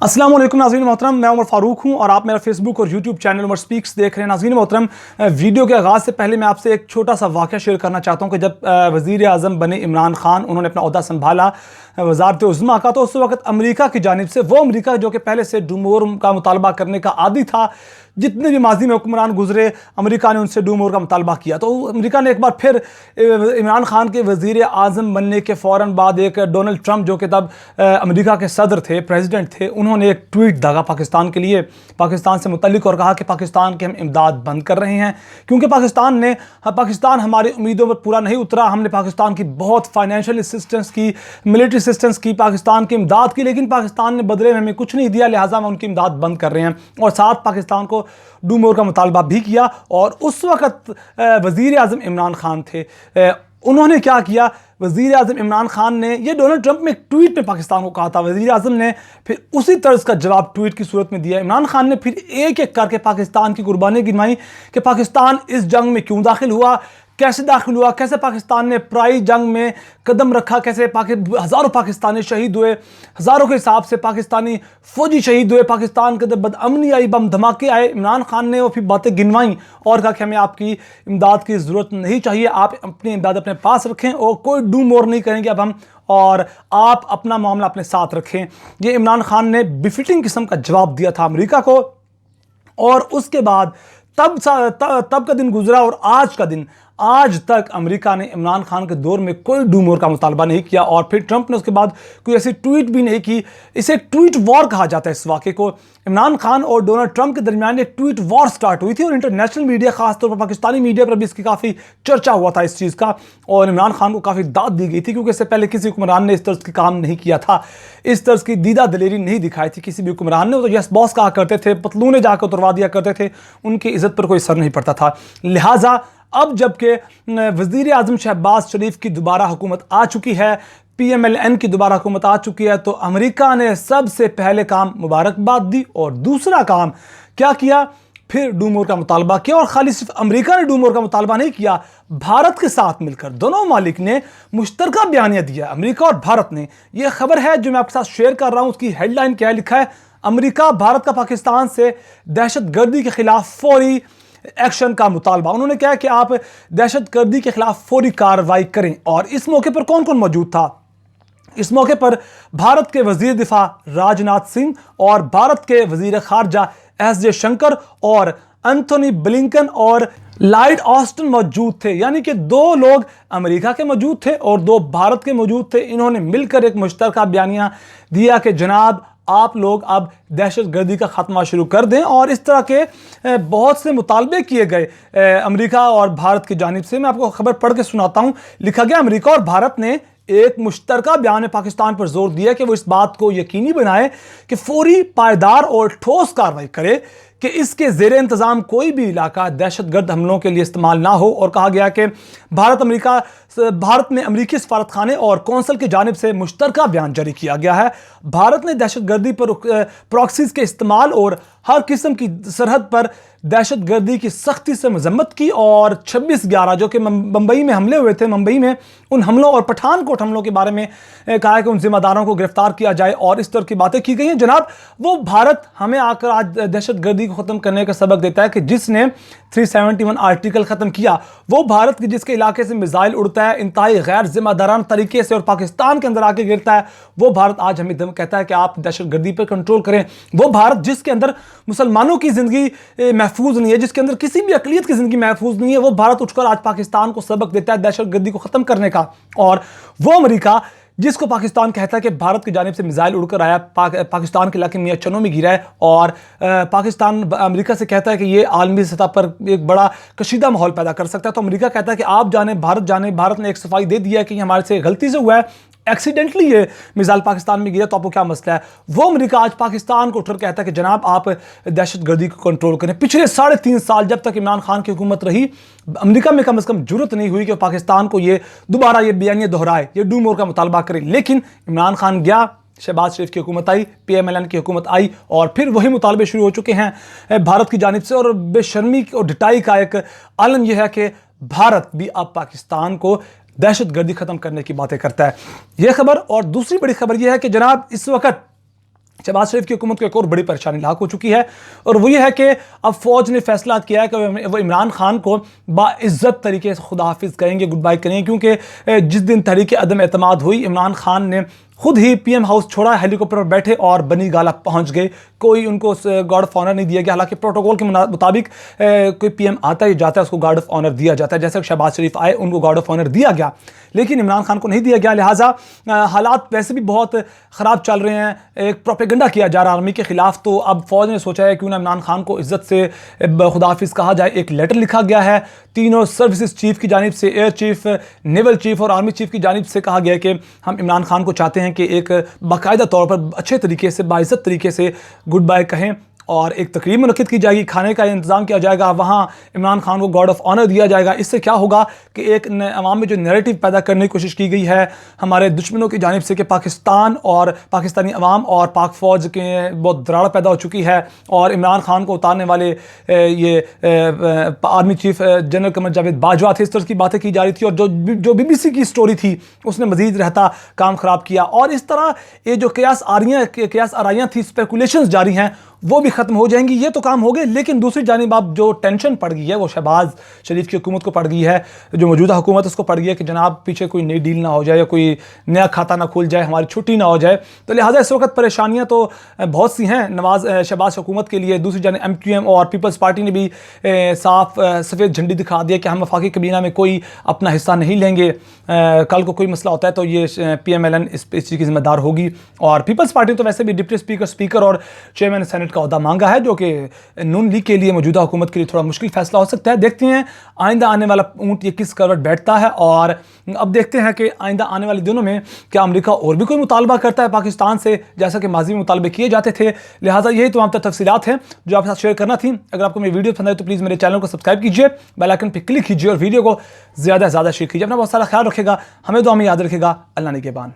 अस्सलाम वालेकुम नाज़रीन मोहतरम, मैं उमर फ़ारूक हूं और आप मेरा फेसबुक और यूट्यूब चैनल उमर स्पीक्स देख रहे हैं। नाज़रीन मोहतरम, वीडियो के आगाज़ से पहले मैं आपसे एक छोटा सा वाक़या शेयर करना चाहता हूं कि जब वज़ीर आज़म बने इमरान खान, उन्होंने अपना ओहदा संभाला वज़ारत उज़्मा का, तो उस वक्त अमेरिका की जानिब से, वो अमेरिका जो कि पहले से डूमोर का मुतालबा करने का आदी था, जितने भी माजी में हुक्मरान गुजरे अमेरिका ने उनसे डूमोर का मुतालबा किया, तो अमेरिका ने एक बार फिर इमरान खान के वज़ीर आज़म बनने के फ़ौरन बाद एक डोनाल्ड ट्रंप जो कि तब अमेरिका के सदर थे, प्रेसिडेंट थे, उन्होंने एक ट्वीट दागा पाकिस्तान के लिए, पाकिस्तान से मुतल्लिक, और कहा कि पाकिस्तान की हम इमदाद बंद कर रहे हैं क्योंकि पाकिस्तान हमारी उम्मीदों पर पूरा नहीं उतरा। हमने पाकिस्तान की बहुत फाइनेंशियल असिस्टेंस की, मिलिट्री असिस्टेंस की, पाकिस्तान की इमदाद की, लेकिन पाकिस्तान ने बदले में हमें कुछ नहीं दिया, लिहाजा हम उनकी इमदाद बंद कर रहे हैं। और साथ पाकिस्तान को डूमोर का मुतालबा भी किया। और उस वक़्त वज़ीर आज़म इमरान खान थे, उन्होंने क्या किया, वज़ीर आज़म इमरान खान ने, ये डोनाल्ड ट्रंप में एक ट्वीट में पाकिस्तान को कहा था, वज़ीर आज़म ने फिर उसी तर्ज का जवाब ट्वीट की सूरत में दिया। इमरान खान ने फिर एक एक करके पाकिस्तान की कुर्बानी गिनवाई कि पाकिस्तान इस जंग में क्यों दाखिल हुआ, कैसे दाखिल हुआ, कैसे पाकिस्तान ने पराई जंग में कदम रखा, कैसे हज़ारों पाकिस्तानी शहीद हुए, हज़ारों के हिसाब से पाकिस्तानी फ़ौजी शहीद हुए, पाकिस्तान के अंदर बदअमनी आई, बम धमाके आए। इमरान खान ने वो फिर बातें गिनवाई और कहा कि हमें आपकी इमदाद की ज़रूरत नहीं चाहिए, आप अपनी इमदाद अपने पास रखें और कोई डू मोर नहीं करेंगे अब हम, और आप अपना मामला अपने साथ रखें। ये इमरान खान ने बिफिटिंग किस्म का जवाब दिया था अमेरिका को। और उसके बाद तब का दिन गुजरा और आज का दिन, आज तक अमेरिका ने इमरान खान के दौर में कोई डूमोर का मुतालबा नहीं किया। और फिर ट्रंप ने उसके बाद कोई ऐसी ट्वीट भी नहीं की। इसे ट्वीट वॉर कहा जाता है इस वाक़े को। इमरान खान और डोनाल्ड ट्रंप के दरमियान एक ट्वीट वॉर स्टार्ट हुई थी और इंटरनेशनल मीडिया, खासतौर पर पाकिस्तानी मीडिया पर भी इसकी काफ़ी चर्चा हुआ था इस चीज़ का, और इमरान खान को काफ़ी दाद दी गई थी क्योंकि इससे पहले किसी हुक्मरान ने इस तर्ज की काम नहीं किया था, इस तर्ज की दीदा दलेरी नहीं दिखाई थी किसी भी हुक्मरान ने। वो तो यस बॉस कहा करते थे, पतलूने जाकर उतरवा दिया करते थे, उनकी इज़्ज़त पर कोई असर नहीं पड़ता था। लिहाजा अब जबकि वज़ीर आज़म शहबाज शरीफ की दोबारा हुकूमत आ चुकी है, PMLN की दोबारा हुकूमत आ चुकी है, तो अमेरिका ने सबसे पहले काम मुबारकबाद दी और दूसरा काम क्या किया, फिर डूमोर का मुतालबा किया। और खाली सिर्फ अमेरिका ने डूमोर का मुतालबा नहीं किया, भारत के साथ मिलकर दोनों मालिक ने मुश्तरका बयानिया दिया, अमेरिका और भारत ने। यह खबर है जो मैं आपके साथ शेयर कर रहा हूँ, उसकी हेडलाइन क्या लिखा है, अमेरिका भारत का पाकिस्तान से दहशत गर्दी के खिलाफ फौरी एक्शन का मुतालबा। उन्होंने कहा कि आप दहशत गर्दी के खिलाफ फौरी कार्रवाई करें। और इस मौके पर कौन कौन मौजूद था? इस मौके पर भारत के वजीर दिफा राजनाथ सिंह और भारत के वजीर खारजा एस जयशंकर और एंथोनी ब्लिंकन और लॉयड ऑस्टिन मौजूद थे। यानी कि दो लोग अमेरिका के मौजूद थे और दो भारत के मौजूद थे। इन्होंने मिलकर एक मुश्तरका बयानिया दिया कि जनाब आप लोग अब दहशत गर्दी का खात्मा शुरू कर दें। और इस तरह के बहुत से मुतालबे किए गए अमेरिका और भारत की जानिब से। मैं आपको खबर पढ़ के सुनाता हूं। लिखा गया, अमेरिका और भारत ने एक मुश्तरका बयान में पाकिस्तान पर जोर दिया कि वो इस बात को यकीनी बनाए कि फौरी, पायदार और ठोस कार्रवाई करे कि इसके ज़ेरे इंतज़ाम कोई भी इलाका दहशतगर्द हमलों के लिए इस्तेमाल ना हो। और कहा गया कि भारत में अमरीकी सफारत खाने और कौंसल की जानिब से मुश्तरका बयान जारी किया गया है। भारत ने दहशतगर्दी पर प्रॉक्सीज़ के इस्तेमाल और हर किस्म की सरहद पर दहशतगर्दी की सख्ती से मजम्मत की। और 26/11 जो कि मुंबई में हमले हुए थे, मुंबई में उन हमलों और पठानकोट हमलों के बारे में कहा है कि उन जिम्मेदारों को गिरफ्तार किया जाए और इस तरह की बातें की गई हैं। जनाब, वो भारत हमें आकर आज दहशतगर्दी को ख़त्म करने का सबक देता है कि जिसने 371 आर्टिकल ख़त्म किया, वो भारत की जिसके इलाके से मिसाइल उड़ता है इंतहाई गैर जिम्मेदाराना तरीके से और पाकिस्तान के अंदर आके गिरता है, वो भारत आज हमें कहता है कि आप दहशतगर्दी पर कंट्रोल करें। वो भारत जिसके अंदर मुसलमानों की ज़िंदगी महफूज नहीं है, जिसके अंदर किसी भी अक़लियत की ज़िंदगी महफूज नहीं है, वो भारत उठकर आज पाकिस्तान को सबक देता है दहशतगर्दी को ख़त्म करने का। और वो अमेरिका जिसको पाकिस्तान कहता है कि भारत की जानिब से मिसाइल उड़कर आया, पाकिस्तान के इलाके मियां चनों में गिरा है, और पाकिस्तान अमेरिका से कहता है कि ये आलमी सतह पर एक बड़ा कशीदा माहौल पैदा कर सकता है, तो अमेरिका कहता है कि आप जाने, भारत जाने। भारत ने एक सफाई दे दिया कि हमारे से गलती से हुआ है, एक्सीडेंटली ये मिसाइल पाकिस्तान में गिरा, तो आपको क्या मसला है। वो अमेरिका आज पाकिस्तान को उठकर कहता है कि जनाब आप दहशतगर्दी को कंट्रोल करें। पिछले 3.5 साल जब तक इमरान खान की हुकूमत रही, अमेरिका में कम से कम जुर्रत नहीं हुई कि पाकिस्तान को ये दोबारा ये बयानिया दोहराए, ये डू मोर का मुतालबा करे। लेकिन इमरान खान गया, शहबाज शरीफ की हुकूमत आई, PMLN की हुकूमत आई, और फिर वही मुतालबे शुरू हो चुके हैं भारत की जानिब से। और बेशर्मी और ढिटाई का एक आलम यह है कि भारत भी अब पाकिस्तान को दहशतगर्दी ख़त्म करने की बातें करता है। यह खबर। और दूसरी बड़ी खबर यह है कि जनाब इस वक्त शहबाज शरीफ की हुकूमत को एक और बड़ी परेशानी लाक हो चुकी है, और वो ये है कि अब फ़ौज ने फैसला किया है कि वो इमरान खान को बाइज़्ज़त तरीके से खुदा हाफिज़ करेंगे, गुड बाय करेंगे, क्योंकि जिस दिन तहरीक अदम एतमाद हुई, इमरान खान ने खुद ही पीएम हाउस छोड़ा, हेलीकॉप्टर पर बैठे और बनी गाला पहुंच गए। कोई उनको गार्ड ऑफ ऑनर नहीं दिया गया, हालांकि प्रोटोकॉल के मुताबिक कोई पीएम आता है जाता है उसको गार्ड ऑफ ऑनर दिया जाता है। जैसे शहबाज शरीफ आए, उनको गार्ड ऑफ ऑनर दिया गया, लेकिन इमरान खान को नहीं दिया गया। लिहाजा हालात वैसे भी बहुत ख़राब चल रहे हैं, एक प्रोपेगेंडा किया जा रहा है आर्मी के ख़िलाफ़। तो अब फ़ौज ने सोचा है क्यों ना इमरान खान को इज़्ज़त से खुदाफिज कहा जाए। एक लेटर लिखा गया है तीनों सर्विसेज चीफ़ की जानिब से, एयर चीफ़, नेवल चीफ़ और आर्मी चीफ़ की जानिब से कहा गया है कि हम इमरान खान को चाहते हैं कि एक बाकायदा तौर पर अच्छे तरीके से, बाइज़्ज़त तरीके से गुड बाय कहें, और एक तकरीब मुनक़िद की जाएगी, खाने का इंतज़ाम किया जाएगा, वहाँ इमरान खान को गार्ड ऑफ ऑनर दिया जाएगा। इससे क्या होगा कि एक अवाम में जो नैरेटिव पैदा करने की कोशिश की गई है हमारे दुश्मनों की जानिब से कि पाकिस्तान और पाकिस्तानी अवाम और पाक फ़ौज के बहुत दराड़ पैदा हो चुकी है, और इमरान खान को उतारने वाले ये army chief general Qamar Javed Bajwa थे, इस तरह की बातें की जा रही थी। और जो BBC की स्टोरी थी उसने मज़ीद रहता काम ख़राब किया, और इस तरह ये जो कयास आराइयाँ थी, स्पेकुलेशंस जारी हैं, वो भी ख़त्म हो जाएंगी। ये तो काम हो गए, लेकिन दूसरी जानिब आप जो टेंशन पड़ गई है वो शहबाज शरीफ की हुकूमत को पड़ गई है, जो मौजूदा हुकूमत उसको पड़ गई है कि जनाब पीछे कोई नई डील ना हो जाए या कोई नया खाता ना खुल जाए, हमारी छुट्टी ना हो जाए। तो लिहाजा इस वक्त परेशानियाँ तो बहुत सी हैं शहबाज हुकूमत के लिए। दूसरी जानिब MQM और पीपल्स पार्टी ने भी साफ सफ़ेद झंडी दिखा दिया कि हम वफाकी कबीना में कोई अपना हिस्सा नहीं लेंगे। कल को कोई मसला होता है तो ये PMLN इस चीज़ की जिम्मेदार होगी। और पीपल्स पार्टी तो वैसे भी डिप्टी स्पीकर और चेयरमैन सेनेट का ओहदा मांगा है, जो कि नून लीग के लिए, मौजूदा हुकूमत के लिए थोड़ा मुश्किल फैसला हो सकता है। देखते हैं आइंदा आने वाला ऊँट ये किस करवट बैठता है, और अब देखते हैं कि आइंदा आने वाले दिनों में क्या अमेरिका और भी कोई मुतालबा करता है पाकिस्तान से, जैसा कि माजी में मुतालबे किए जाते थे। लिहाजा यही तमाम तफसीलात हैं जो आपके साथ शेयर करना थी। अगर आपको मेरी वीडियो पसंद आए तो प्लीज़ मेरे चैनल को सब्सक्राइब कीजिए, बेल आइकन पर क्लिक कीजिए और वीडियो को ज़्यादा से ज़्यादा शेयर कीजिए। अपना बहुत सारा ख्याल रखेगा, हमें दुआ में याद रखेगा। अल्लाह निगहबान।